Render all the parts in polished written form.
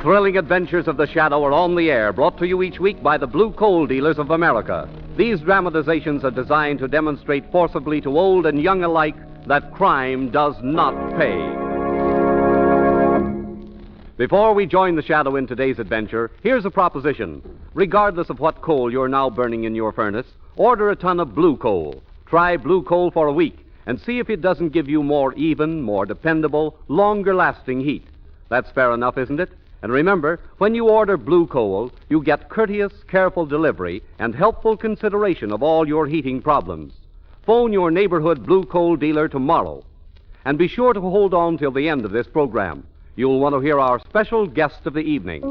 thrilling adventures of the Shadow are on the air, brought to you each week by the Blue Coal Dealers of America. These dramatizations are designed to demonstrate forcibly to old and young alike that crime does not pay. Before we join the Shadow in today's adventure, here's a proposition. Regardless of what coal you're now burning in your furnace, order a ton of blue coal. Try blue coal for a week and see if it doesn't give you more even, more dependable, longer-lasting heat. That's fair enough, isn't it? And remember, when you order blue coal, you get courteous, careful delivery and helpful consideration of all your heating problems. Phone your neighborhood blue coal dealer tomorrow. And be sure to hold on till the end of this program. You'll want to hear our special guest of the evening.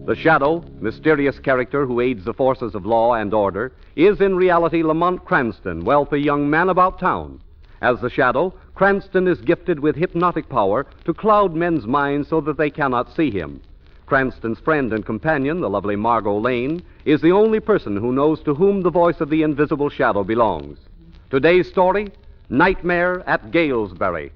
The Shadow, mysterious character who aids the forces of law and order, is in reality Lamont Cranston, wealthy young man about town. As the Shadow, Cranston is gifted with hypnotic power to cloud men's minds so that they cannot see him. Cranston's friend and companion, the lovely Margot Lane, is the only person who knows to whom the voice of the invisible Shadow belongs. Today's story, Nightmare at Gaelsberry.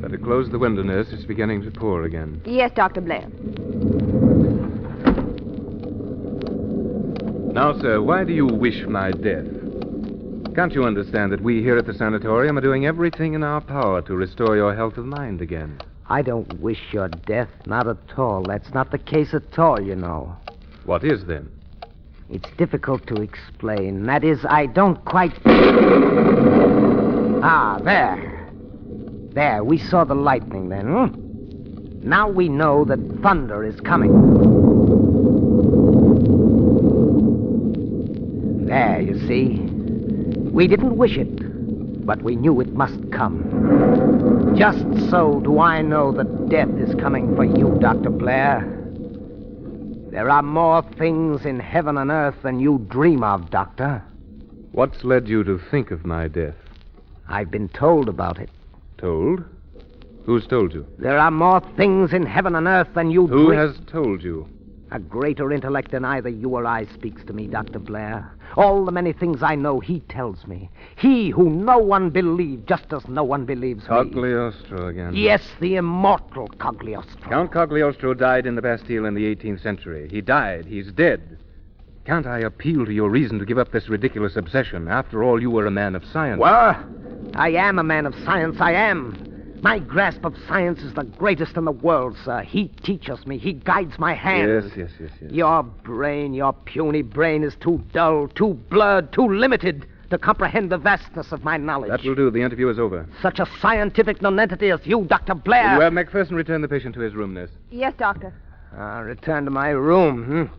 Better close the window, nurse. It's beginning to pour again. Yes, Dr. Blair. Now, sir, why do you wish my death? Can't you understand that we here at the sanatorium are doing everything in our power to restore your health of mind again? I don't wish your death, not at all. That's not the case at all, you know. What is, then? It's difficult to explain. That is, I don't quite... Ah, there. There, we saw the lightning then, Now we know that thunder is coming. There, you see. We didn't wish it, but we knew it must come. Just so do I know that death is coming for you, Dr. Blair. There are more things in heaven and earth than you dream of, Doctor. What's led you to think of my death? I've been told about it. Told? Who's told you? There are more things in heaven and earth than you Who dream... has told you? A greater intellect than either you or I speaks to me, Dr. Blair. All the many things I know, he tells me. He who no one believed, just as no one believes me. Cagliostro again. Yes, the immortal Cagliostro. Count Cagliostro died in the Bastille in the 18th century. He died. He's dead. Can't I appeal to your reason to give up this ridiculous obsession? After all, you were a man of science. Well, I am a man of science, I am. My grasp of science is the greatest in the world, sir. He teaches me. He guides my hands. Yes. Your brain, your puny brain, is too dull, too blurred, too limited to comprehend the vastness of my knowledge. That will do. The interview is over. Such a scientific nonentity as you, Dr. Blair... Will you have McPherson return the patient to his room, nurse? Yes, Doctor. Return to my room,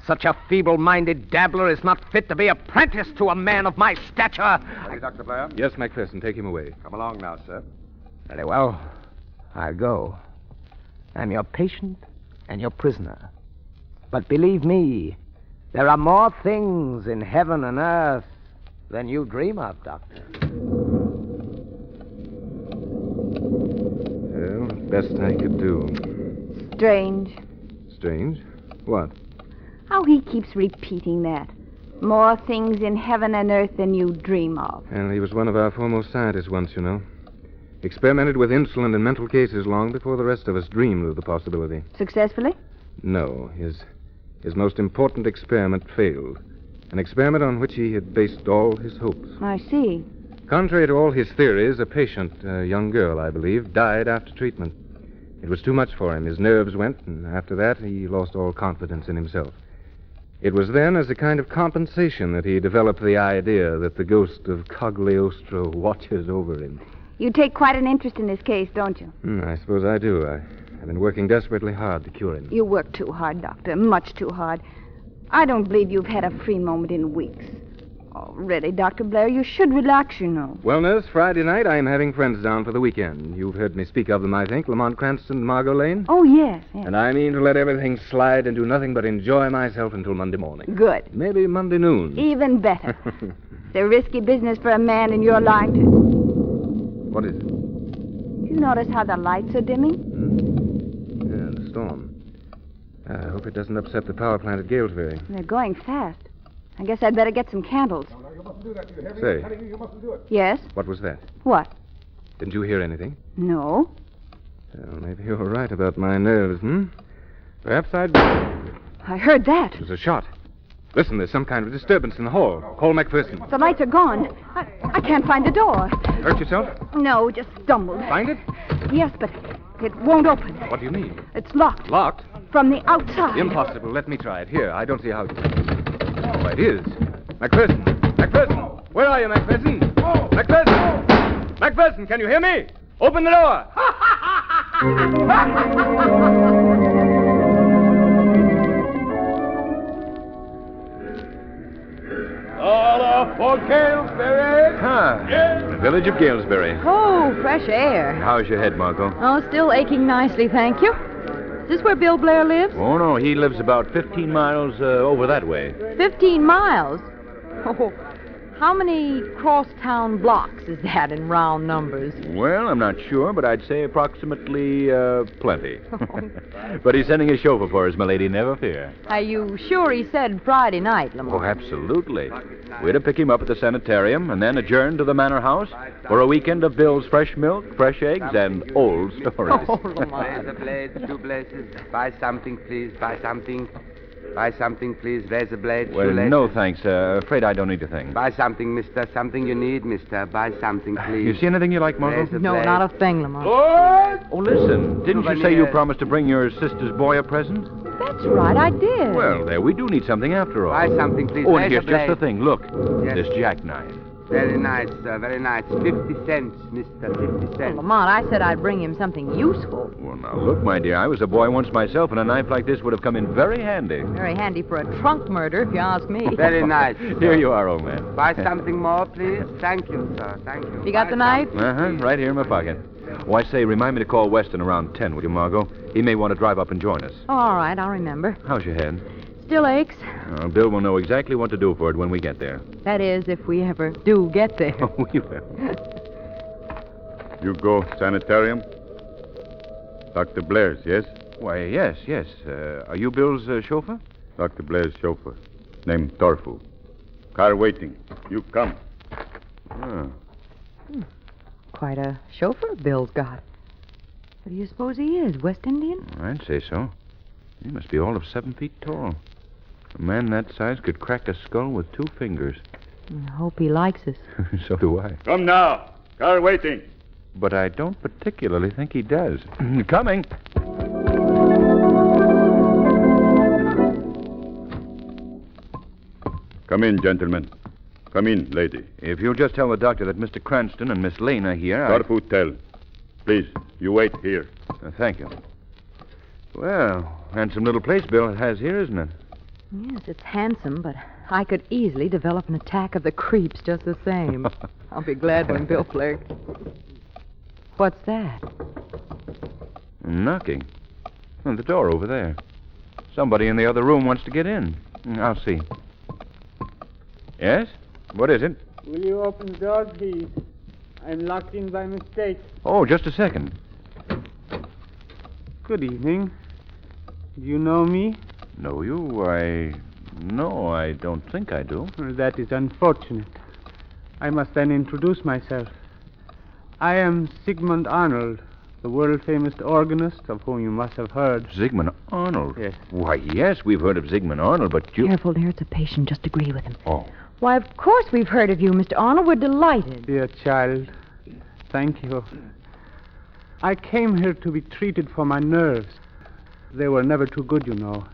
Such a feeble-minded dabbler is not fit to be apprenticed to a man of my stature. Ready, Dr. Blair? Yes, McPherson. Take him away. Come along now, sir. Very well. I'll go. I'm your patient and your prisoner. But believe me, there are more things in heaven and earth than you dream of, Doctor. Well, best I could do. Strange. Strange? What? How he keeps repeating that. More things in heaven and earth than you dream of. Well, he was one of our foremost scientists once, you know. Experimented with insulin in mental cases long before the rest of us dreamed of the possibility. Successfully? No. His most important experiment failed. An experiment on which he had based all his hopes. I see. Contrary to all his theories, a patient, a young girl, I believe, died after treatment. It was too much for him. His nerves went, and after that, he lost all confidence in himself. It was then, as a kind of compensation, that he developed the idea that the ghost of Cagliostro watches over him. You take quite an interest in this case, don't you? I suppose I do. I've been working desperately hard to cure him. You work too hard, Doctor. Much too hard. I don't believe you've had a free moment in weeks. Oh, really, Dr. Blair, you should relax, you know. Well, nurse, Friday night I am having friends down for the weekend. You've heard me speak of them, I think. Lamont Cranston and Margot Lane. Oh, yes. And I mean to let everything slide and do nothing but enjoy myself until Monday morning. Good. Maybe Monday noon. Even better. It's a risky business for a man in your line to... What is it? You notice how the lights are dimming? Yeah, the storm. I hope it doesn't upset the power plant at Gaelsberry. They're going fast. I guess I'd better get some candles. Say, Yes? what was that? What? Didn't you hear anything? No. Well, maybe you're right about my nerves, Perhaps I'd... I heard that. It was a shot. Listen, there's some kind of disturbance in the hall. Call MacPherson. The lights are gone. I can't find the door. Hurt yourself? No, just stumbled. Find it? Yes, but it won't open. What do you mean? It's locked. Locked? From the outside. Impossible. Let me try it. Here, I don't see how... Oh, it is. MacPherson! MacPherson! Where are you, MacPherson? MacPherson! MacPherson, can you hear me? Open the door! All up for Gaelsberry. The village of Gaelsberry. Oh, fresh air. How's your head, Margot? Oh, still aching nicely, thank you. Is this where Bill Blair lives? Oh, no, he lives about 15 miles over that way. 15 miles? Oh, how many cross-town blocks is that in round numbers? Well, I'm not sure, but I'd say approximately plenty. But he's sending a chauffeur for us, my lady, never fear. Are you sure he said Friday night, Oh, Lamont? absolutely. We're to pick him up at the sanitarium and then adjourn to the manor house for a weekend of Bill's fresh milk, fresh eggs, and old stories. Oh, Lamont. Razor blades, shoelaces. Buy something, please. Buy something. Buy something, please. Razor blades, Well, shoelaces. no, thanks. Afraid I don't need a thing. Buy something, mister. Something you need, mister. Buy something, please. You see anything you like, Margot? Razor No, blades. not a thing, Lamont. Oh, listen. Didn't you say you Souvenir. promised to bring your sister's boy a present? That's right, I did. Well, there, we do need something after all. Buy something, please. Oh, and Razor here's just the blades. thing. Look, Yes. this jackknife. Very nice, sir. Very nice. 50 cents, mister. 50 Well, cents. Lamont, I said I'd bring him something useful. Well, now, look, my dear, I was a boy once myself, and a knife like this would have come in very handy. Very handy for a trunk murder, if you ask me. Very nice. Here you are, old man. Buy something more, please. Thank you, sir. Thank you. You got Buy the knife? something, Uh-huh, please. right here in my pocket. Oh, I say, remind me to call Weston around 10, will you, Margot? He may want to drive up and join us. Oh, all right, I'll remember. How's your head? Still aches. Bill will know exactly what to do for it when we get there. That is, if we ever do get there. Oh, we will. You go sanitarium? Dr. Blair's, yes? Why, yes. Are you Bill's chauffeur? Dr. Blair's chauffeur. Named Torfu. Car waiting. You come. Oh. Quite a chauffeur Bill's got. What do you suppose he is, West Indian? I'd say so. He must be all of 7 feet tall. A man that size could crack a skull with 2 fingers. I hope he likes us. So do I. Come now. Car waiting. But I don't particularly think he does. Coming. Come in, gentlemen. Come in, lady. If you'll just tell the doctor that Mr. Cranston and Miss Lane are here, Torfu, tell. Please, you wait here. Thank you. Well, handsome little place Bill has here, isn't it? Yes, it's handsome, but I could easily develop an attack of the creeps just the same. I'll be glad when Bill Blair... What's that? Knocking. The door over there. Somebody in the other room wants to get in. I'll see. Yes? What is it? Will you open the door, please? I'm locked in by mistake. Oh, just a second. Good evening. Do you know me? Know you? No, I don't think I do. Well, that is unfortunate. I must then introduce myself. I am Sigmund Arnold, the world-famous organist of whom you must have heard. Zygmunt Arnold? Yes. Why, yes, we've heard of Zygmunt Arnold, but you... Careful, dear. It's a patient. Just agree with him. Oh. Why, of course we've heard of you, Mr. Arnold. We're delighted. Dear child, thank you. I came here to be treated for my nerves. They were never too good, you know.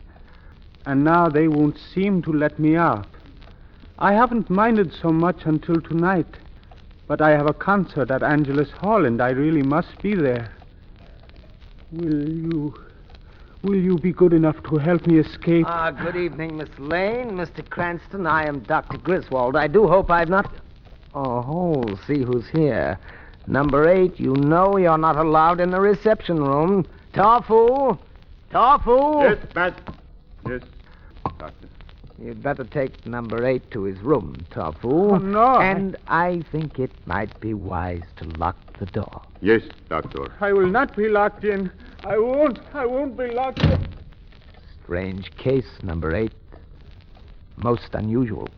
And now they won't seem to let me out. I haven't minded so much until tonight. But I have a concert at Angelus Hall, and I really must be there. Will you be good enough to help me escape? Good evening, Miss Lane. Mr. Cranston, I am Dr. Griswold. I do hope I've not... Oh, see who's here. Number 8, you know you're not allowed in the reception room. Torfu! Torfu! Yes, Matt. Yes, doctor. You'd better take number 8 to his room, Torfu. Oh, no. And I think it might be wise to lock the door. Yes, doctor. I will not be locked in. I won't be locked in. Strange case, number 8. Most unusual.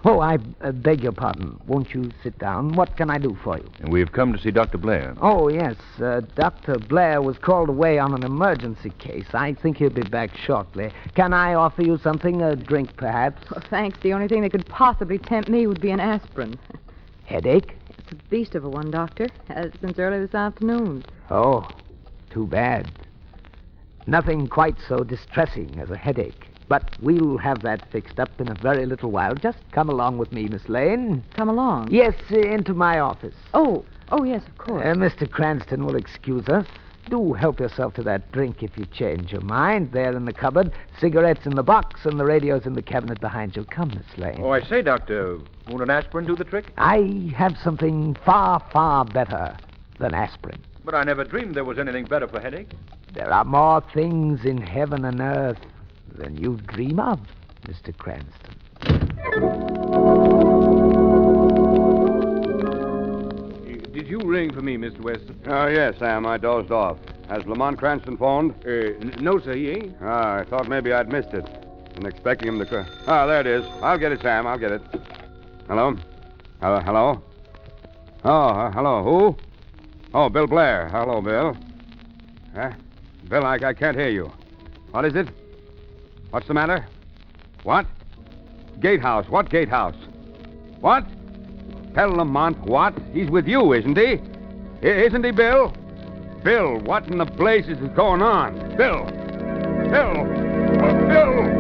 Oh, I beg your pardon. Won't you sit down? What can I do for you? And we've come to see Dr. Blair. Oh, yes. Dr. Blair was called away on an emergency case. I think he'll be back shortly. Can I offer you something? A drink, perhaps? Well, thanks. The only thing that could possibly tempt me would be an aspirin. Headache? It's a beast of a one, Doctor. Had it since early this afternoon. Oh, too bad. Nothing quite so distressing as a headache. But we'll have that fixed up in a very little while. Just come along with me, Miss Lane. Come along? Yes, into my office. Oh, yes, of course. Mr. Cranston will excuse us. Do help yourself to that drink if you change your mind. There in the cupboard. Cigarettes in the box, and the radio's in the cabinet behind you. Come, Miss Lane. Oh, I say, Doctor, won't an aspirin do the trick? I have something far, far better than aspirin. But I never dreamed there was anything better for headache. There are more things in heaven and earth than you dream of, Mr. Cranston. Did you ring for me, Mr. Weston? Oh, yes, Sam. I dozed off. Has Lamont Cranston phoned? No, sir, he ain't. I thought maybe I'd missed it. I'm expecting him to... there it is. I'll get it, Sam. I'll get it. Hello? Hello? Oh, hello. Who? Oh, Bill Blair. Hello, Bill. Bill, I can't hear you. What is it? What's the matter? What? Gatehouse. What gatehouse? What? Tell Lamont what? He's with you, isn't he? Isn't he, Bill? Bill, what in the blazes is going on? Bill! Bill! Bill!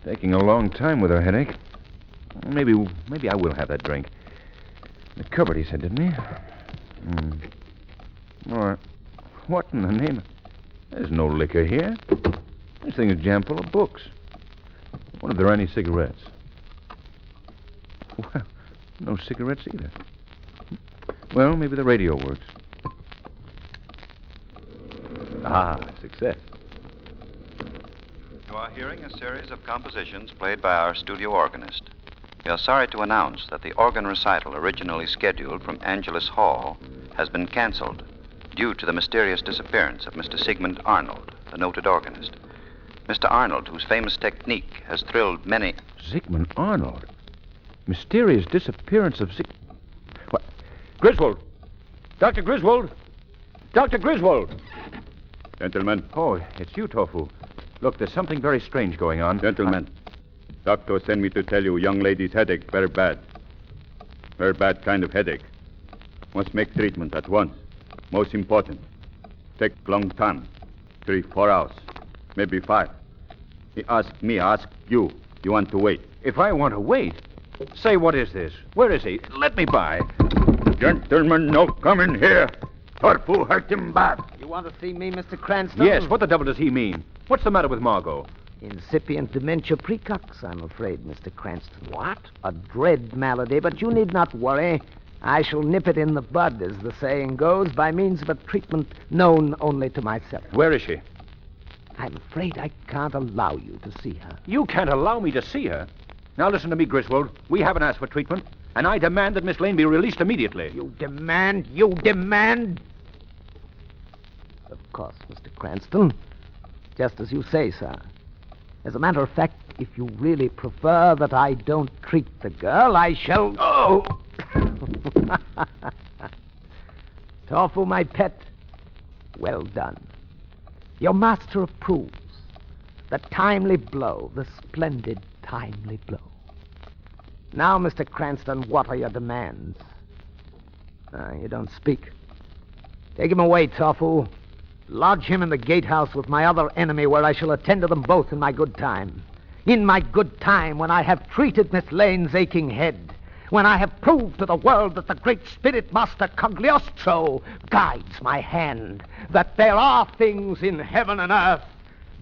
Taking a long time with her headache. Maybe I will have that drink. The cupboard, he said, didn't he? All right. What in the name of... There's no liquor here. This thing is jammed full of books. I wonder if there are any cigarettes. Well, no cigarettes either. Well, maybe the radio works. Ah, success. You are hearing a series of compositions played by our studio organist. We are sorry to announce that the organ recital originally scheduled from Angelus Hall has been canceled due to the mysterious disappearance of Mr. Sigmund Arnold, the noted organist. Mr. Arnold, whose famous technique has thrilled many... Sigmund Arnold? Mysterious disappearance of What? Griswold! Dr. Griswold! Dr. Griswold! Gentlemen. Oh, it's you, Tofu. Look, there's something very strange going on. Gentlemen. Doctor sent me to tell you young lady's headache very bad. Very bad kind of headache. Must make treatment at once. Most important. Take long time. 3-4 hours. Maybe 5. He asked me, ask you. You want to wait. If I want to wait? Say, what is this? Where is he? Let me by. Gentlemen, no come in here. Torfu hurt him bad. You want to see me, Mr. Cranston? Yes, what the devil does he mean? What's the matter with Margot? Incipient dementia precox, I'm afraid, Mr. Cranston. What? A dread malady, but you need not worry. I shall nip it in the bud, as the saying goes, by means of a treatment known only to myself. Where is she? I'm afraid I can't allow you to see her. You can't allow me to see her? Now listen to me, Griswold. We haven't asked for treatment, and I demand that Miss Lane be released immediately. You demand? You demand? Of course, Mr. Cranston. Just as you say, sir. As a matter of fact, if you really prefer that I don't treat the girl, I shall... Oh! Tofu, my pet, well done. Your master approves. The timely blow, the splendid timely blow. Now, Mr. Cranston, what are your demands? You don't speak. Take him away, Tofu. Lodge him in the gatehouse with my other enemy, where I shall attend to them both in my good time. In my good time, when I have treated Miss Lane's aching head. When I have proved to the world that the great spirit master Cagliostro guides my hand. That there are things in heaven and earth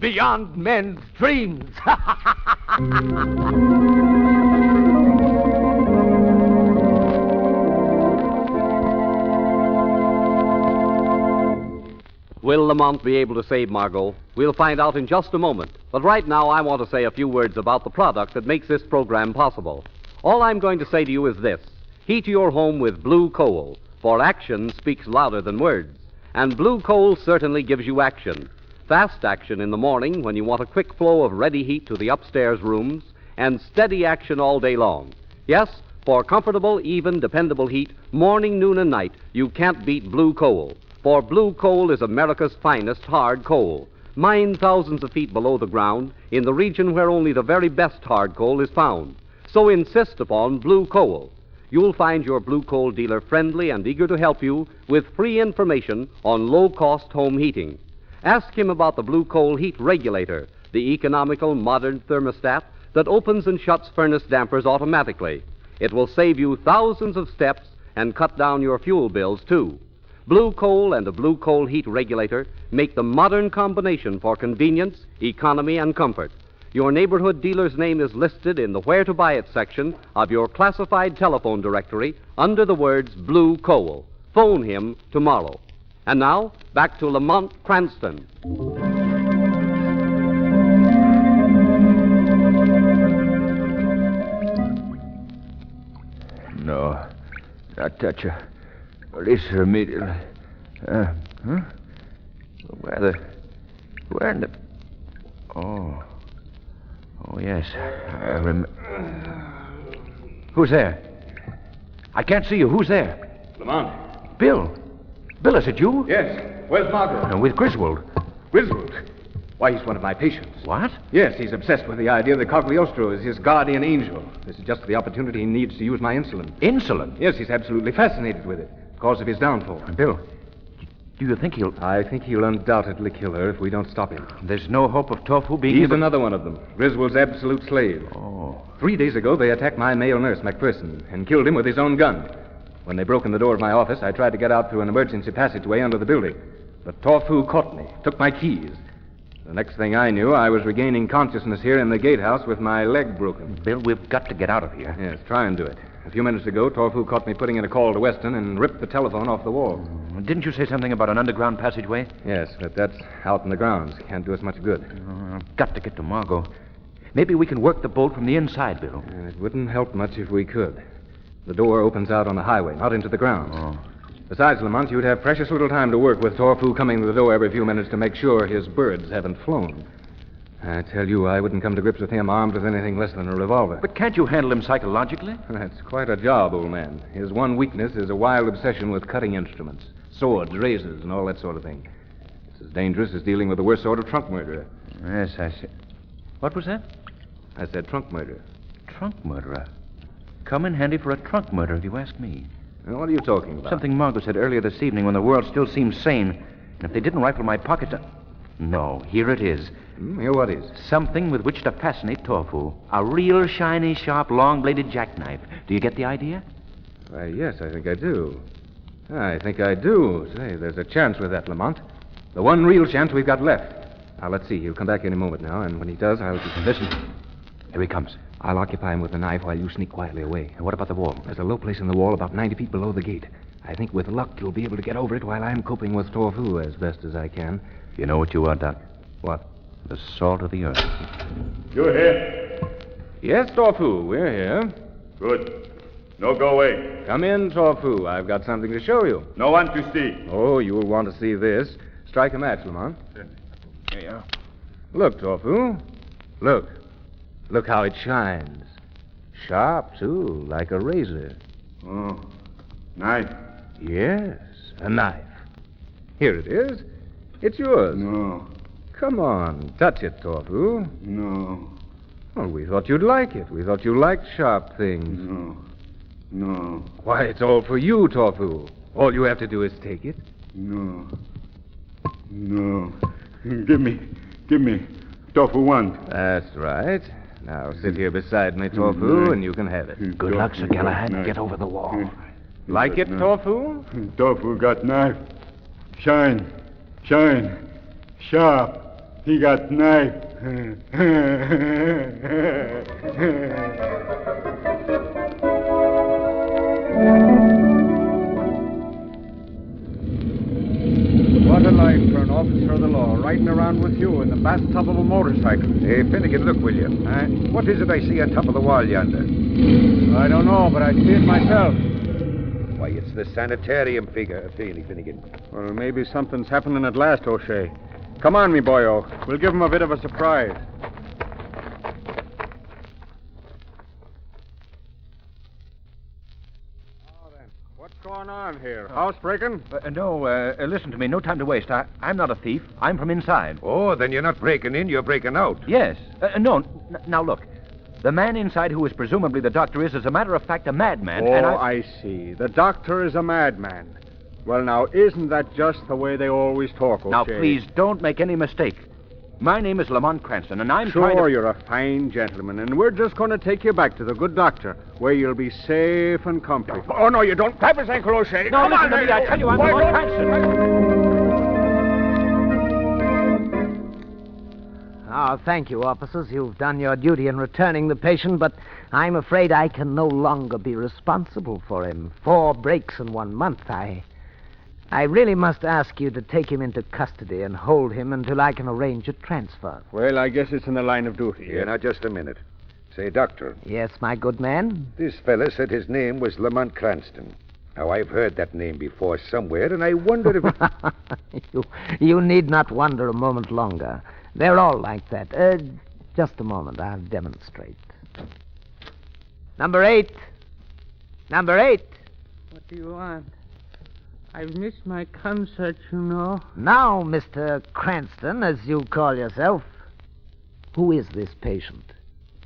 beyond men's dreams. Will Lamont be able to save Margot? We'll find out in just a moment. But right now, I want to say a few words about the product that makes this program possible. All I'm going to say to you is this. Heat your home with blue coal, for action speaks louder than words. And blue coal certainly gives you action. Fast action in the morning when you want a quick flow of ready heat to the upstairs rooms, and steady action all day long. Yes, for comfortable, even, dependable heat, morning, noon, and night, you can't beat blue coal. For blue coal is America's finest hard coal, mined thousands of feet below the ground in the region where only the very best hard coal is found. So insist upon blue coal. You'll find your blue coal dealer friendly and eager to help you with free information on low-cost home heating. Ask him about the blue coal heat regulator, the economical modern thermostat that opens and shuts furnace dampers automatically. It will save you thousands of steps and cut down your fuel bills, too. Blue coal and a blue coal heat regulator make the modern combination for convenience, economy, and comfort. Your neighborhood dealer's name is listed in the Where to Buy It section of your classified telephone directory under the words Blue Coal. Phone him tomorrow. And now, back to Lamont Cranston. No, not touch her. Release her immediately. Where in the... Oh, yes, I remember. Who's there? I can't see you. Who's there? Lamont. Bill. Bill, is it you? Yes. Where's Margaret? With Griswold. Griswold. Why, he's one of my patients. What? Yes, he's obsessed with the idea that Cogliostro is his guardian angel. This is just the opportunity he needs to use my insulin. Insulin? Yes, he's absolutely fascinated with it. Cause of his downfall. Bill, do you think he'll... I think he'll undoubtedly kill her if we don't stop him. There's no hope of Tofu being... He's another one of them. Griswold's absolute slave. Oh. 3 days ago, they attacked my male nurse, McPherson, and killed him with his own gun. When they broke in the door of my office, I tried to get out through an emergency passageway under the building. But Tofu caught me, took my keys. The next thing I knew, I was regaining consciousness here in the gatehouse with my leg broken. Bill, we've got to get out of here. Yes, try and do it. A few minutes ago, Tofu caught me putting in a call to Weston and ripped the telephone off the wall. Didn't you say something about an underground passageway? Yes, but that's out in the grounds. Can't do us much good. I've got to get to Margot. Maybe we can work the bolt from the inside, Bill. It wouldn't help much if we could. The door opens out on the highway, not into the grounds. Oh. Besides, Lamont, you'd have precious little time to work with Tofu coming to the door every few minutes to make sure his birds haven't flown. I tell you, I wouldn't come to grips with him armed with anything less than a revolver. But can't you handle him psychologically? That's quite a job, old man. His one weakness is a wild obsession with cutting instruments. Swords, razors, and all that sort of thing. It's as dangerous as dealing with the worst sort of trunk murderer. Yes, I see. What was that? I said trunk murderer. Trunk murderer? Come in handy for a trunk murder, if you ask me. Now, what are you talking about? Something Margot said earlier this evening when the world still seemed sane. And if they didn't rifle my pockets... No, here it is. Here what is? Something with which to fascinate Tofu. A real shiny, sharp, long-bladed jackknife. Do you get the idea? Why, yes, I think I do. I think I do. Say, there's a chance with that, Lamont. The one real chance we've got left. Now, let's see. He'll come back any moment now, and when he does, I'll just... Listen. Here he comes. I'll occupy him with the knife while you sneak quietly away. And what about the wall? There's a low place in the wall about 90 feet below the gate. I think with luck you'll be able to get over it while I'm coping with Tofu as best as I can. You know what you are, Doc? What? The salt of the earth. You're here? Yes, Tofu, we're here. Good. No, go away. Come in, Tofu. I've got something to show you. No one to see. Oh, you'll want to see this. Strike a match, Lamont. Here you are. Look, Tofu. Look. Look how it shines. Sharp, too, like a razor. Oh, knife. Yes, a knife. Here it is. It's yours. No. Come on, touch it, Tofu. No. Well, we thought you'd like it. We thought you liked sharp things. No. No. Why, it's all for you, Tofu. All you have to do is take it. No. No. Give me. Tofu one. That's right. Now, sit here beside me, Tofu, and you can have it. Good luck, Sir Galahad. Get over the wall. Like it, Tofu? Tofu got knife. Shine. Sharp. He got knife. What a life for an officer of the law, riding around with you in the bathtub of a motorcycle. Hey, Finnegan, look, will you? What is it I see on top of the wall yonder? I don't know, but I see it myself. Why, it's the sanitarium Finnegan. Well, maybe something's happening at last, O'Shea. Come on, me boyo. We'll give him a bit of a surprise. Now then, what's going on here? Housebreaking? No, listen to me. No time to waste. I'm not a thief. I'm from inside. Oh, then you're not breaking in, you're breaking out. Yes. No. Now, look. The man inside who is presumably the doctor is, as a matter of fact, a madman. Oh, and I see. The doctor is a madman. Well, now, isn't that just the way they always talk, O'Shea? Now, please, don't make any mistake. My name is Lamont Cranston, and I'm trying to... Sure, you're a fine gentleman, and we're just going to take you back to the good doctor, where you'll be safe and comfy. Oh, no, you don't. Grab his ankle, O'Shea. No, listen to me. I tell you, I'm Lamont Cranston. Oh, thank you, officers. You've done your duty in returning the patient, but I'm afraid I can no longer be responsible for him. 4 breaks in 1 month. I really must ask you to take him into custody and hold him until I can arrange a transfer. Well, I guess it's in the line of duty. Yeah, now, just a minute. Say, Doctor. Yes, my good man? This fella said his name was Lamont Cranston. Now, I've heard that name before somewhere, and I wondered if it... You need not wonder a moment longer. They're all like that. Just a moment. I'll demonstrate. Number 8. Number 8. What do you want? I've missed my concert, you know. Now, Mr. Cranston, as you call yourself, who is this patient?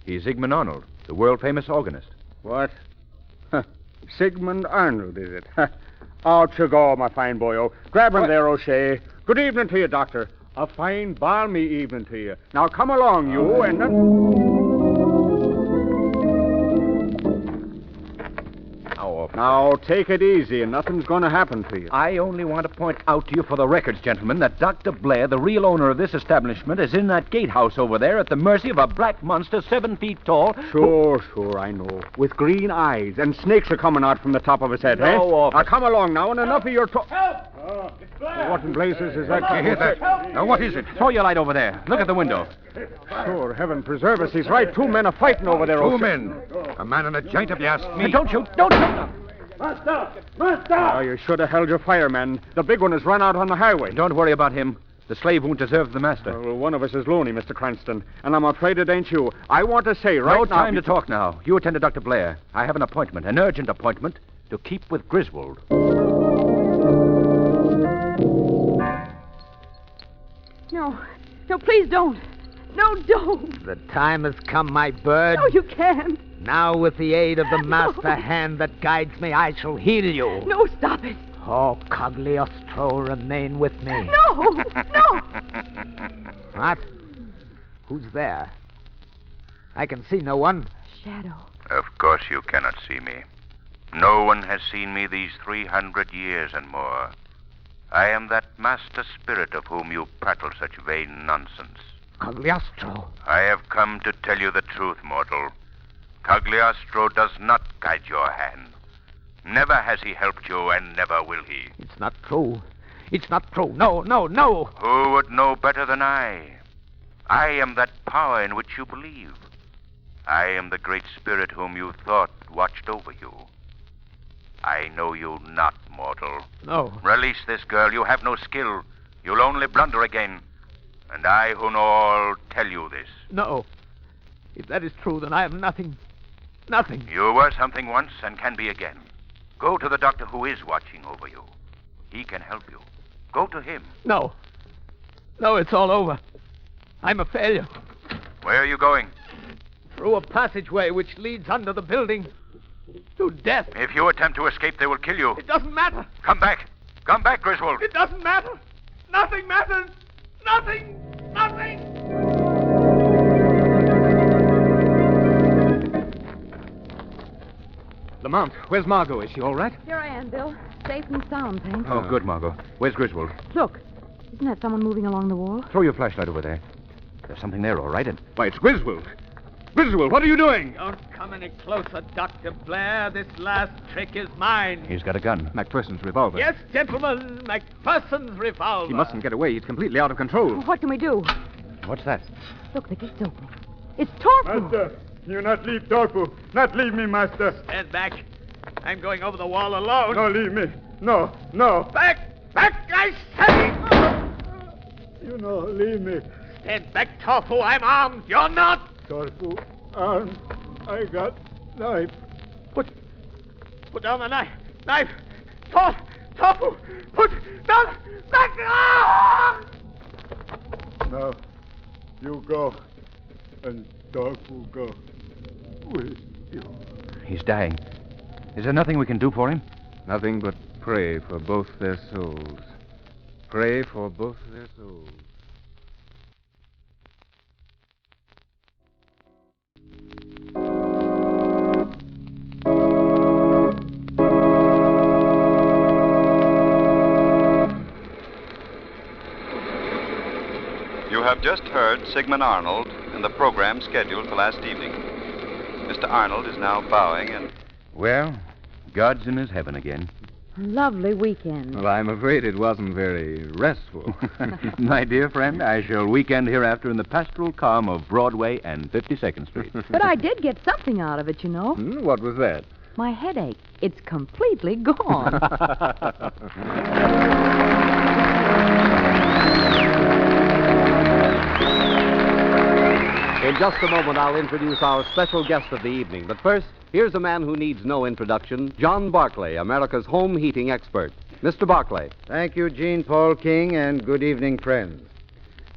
He's Sigmund Arnold, the world-famous organist. What? Sigmund Arnold, is it? Out you go, my fine boyo. Grab him there, O'Shea. Good evening to you, Doctor. A fine, balmy evening to you. Now, come along, you, and... Now, take it easy, and nothing's going to happen to you. I only want to point out to you for the records, gentlemen, that Dr. Blair, the real owner of this establishment, is in that gatehouse over there at the mercy of a black monster 7 feet tall. Sure, I know. With green eyes, and snakes are coming out from the top of his head, eh? No, Now, come along now, and enough of your talk. Help! It's Blair! What in blazes is that? You hear that? Now, what is it? Throw your light over there. Look at the window. Sure, heaven preserve us. He's right. 2 men are fighting over there. 2 men. A man and a giant, if you ask me. Don't shoot! Don't shoot! Master! Master! Oh, you should have held your fire, man. The big one has run out on the highway. Don't worry about him. The slave won't deserve the master. Well, one of us is loony, Mr. Cranston, and I'm afraid it ain't you. I want to say right now... No time to talk now. You attend to Dr. Blair. I have an appointment, an urgent appointment, to keep with Griswold. No, please don't. No, don't. The time has come, my bird. No, you can't. Now, with the aid of the master hand that guides me, I shall heal you. No, stop it. Oh, Cagliostro, remain with me. No. What? Who's there? I can see no one. Shadow. Of course you cannot see me. No one has seen me these 300 years and more. I am that master spirit of whom you prattle such vain nonsense. Cagliostro. I have come to tell you the truth, mortal. Cagliostro does not guide your hand. Never has he helped you, and never will he. It's not true. It's not true. No. Who would know better than I? I am that power in which you believe. I am the great spirit whom you thought watched over you. I know you not, mortal. No. Release this girl. You have no skill. You'll only blunder again. And I, who know all, tell you this. No. If that is true, then I am nothing. Nothing. You were something once and can be again. Go to the doctor who is watching over you. He can help you. Go to him. No, it's all over. I'm a failure. Where are you going? Through a passageway which leads under the building to death. If you attempt to escape, they will kill you. It doesn't matter. Come back. Come back, Griswold. It doesn't matter. Nothing matters. Nothing. Lamont, where's Margot? Is she all right? Here I am, Bill. Safe and sound, thanks. Oh, good, Margot. Where's Griswold? Look, isn't that someone moving along the wall? Throw your flashlight over there. There's something there, all right. Why, it's Griswold. Griswold, what are you doing? Don't come any closer, Dr. Blair. This last trick is mine. He's got a gun. MacPherson's revolver. Yes, gentlemen, MacPherson's revolver. He mustn't get away. He's completely out of control. What can we do? What's that? Look, the gate's open. It's Torpu. Master, you not leave Torpu. Not leave me, master. Stand back. I'm going over the wall alone. No, leave me. No, no. Back! Back, I say! You know, leave me. Stand back, Tofu. I'm armed. You're not. Torfu, armed. I got knife. Put down the knife. Knife. Tofu. Put down. Back. Ah! No, you go. And Torfu go with you. He's dying. Is there nothing we can do for him? Nothing but pray for both their souls. Pray for both their souls. You have just heard Sigmund Arnold in the program scheduled for last evening. Mr. Arnold is now bowing and... Well, God's in his heaven again. Lovely weekend. Well, I'm afraid it wasn't very restful. My dear friend, I shall weekend hereafter in the pastoral calm of Broadway and 52nd Street. But I did get something out of it, you know. What was that? My headache. It's completely gone. In just a moment, I'll introduce our special guest of the evening. But first, here's a man who needs no introduction, John Barclay, America's home heating expert. Mr. Barclay. Thank you, Gene Paul King, and good evening, friends.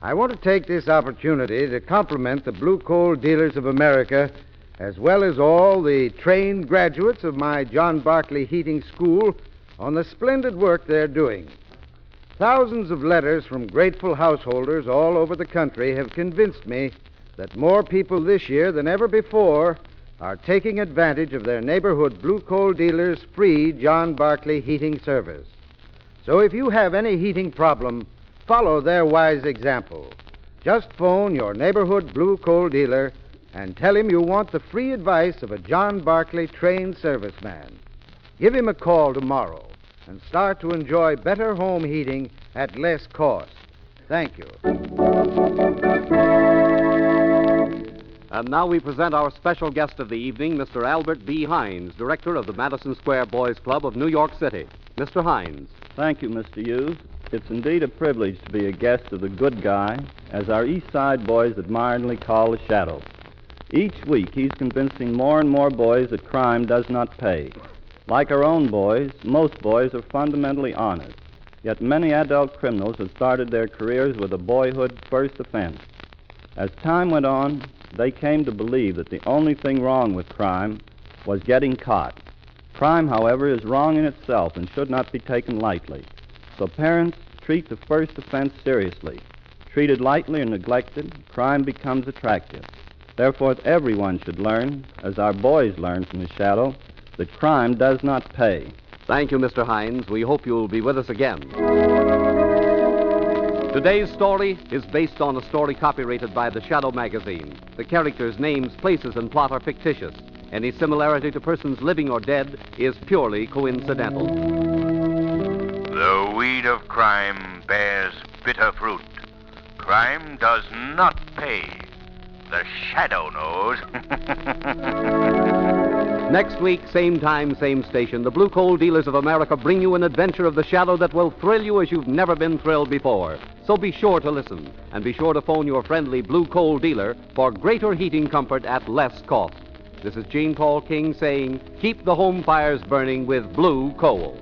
I want to take this opportunity to compliment the Blue Coal Dealers of America, as well as all the trained graduates of my John Barclay Heating School, on the splendid work they're doing. Thousands of letters from grateful householders all over the country have convinced me that more people this year than ever before are taking advantage of their neighborhood Blue Coal Dealers' free John Barclay heating service. So if you have any heating problem, follow their wise example. Just phone your neighborhood Blue Coal Dealer and tell him you want the free advice of a John Barclay trained serviceman. Give him a call tomorrow and start to enjoy better home heating at less cost. Thank you. And now we present our special guest of the evening, Mr. Albert B. Hines, director of the Madison Square Boys Club of New York City. Mr. Hines. Thank you, Mr. Hughes. It's indeed a privilege to be a guest of the good guy, as our East Side boys admiringly call the Shadow. Each week, he's convincing more and more boys that crime does not pay. Like our own boys, most boys are fundamentally honest, yet many adult criminals have started their careers with a boyhood first offense. As time went on, they came to believe that the only thing wrong with crime was getting caught. Crime, however, is wrong in itself and should not be taken lightly. So parents, treat the first offense seriously. Treated lightly or neglected, crime becomes attractive. Therefore, everyone should learn, as our boys learn from the Shadow, that crime does not pay. Thank you, Mr. Hines. We hope you'll be with us again. Today's story is based on a story copyrighted by the Shadow magazine. The characters, names, places, and plot are fictitious. Any similarity to persons living or dead is purely coincidental. The weed of crime bears bitter fruit. Crime does not pay. The Shadow knows. Next week, same time, same station, the Blue Coal Dealers of America bring you an adventure of the Shadow that will thrill you as you've never been thrilled before. So be sure to listen, and be sure to phone your friendly Blue Coal Dealer for greater heating comfort at less cost. This is Gene Paul King saying, keep the home fires burning with Blue Coal.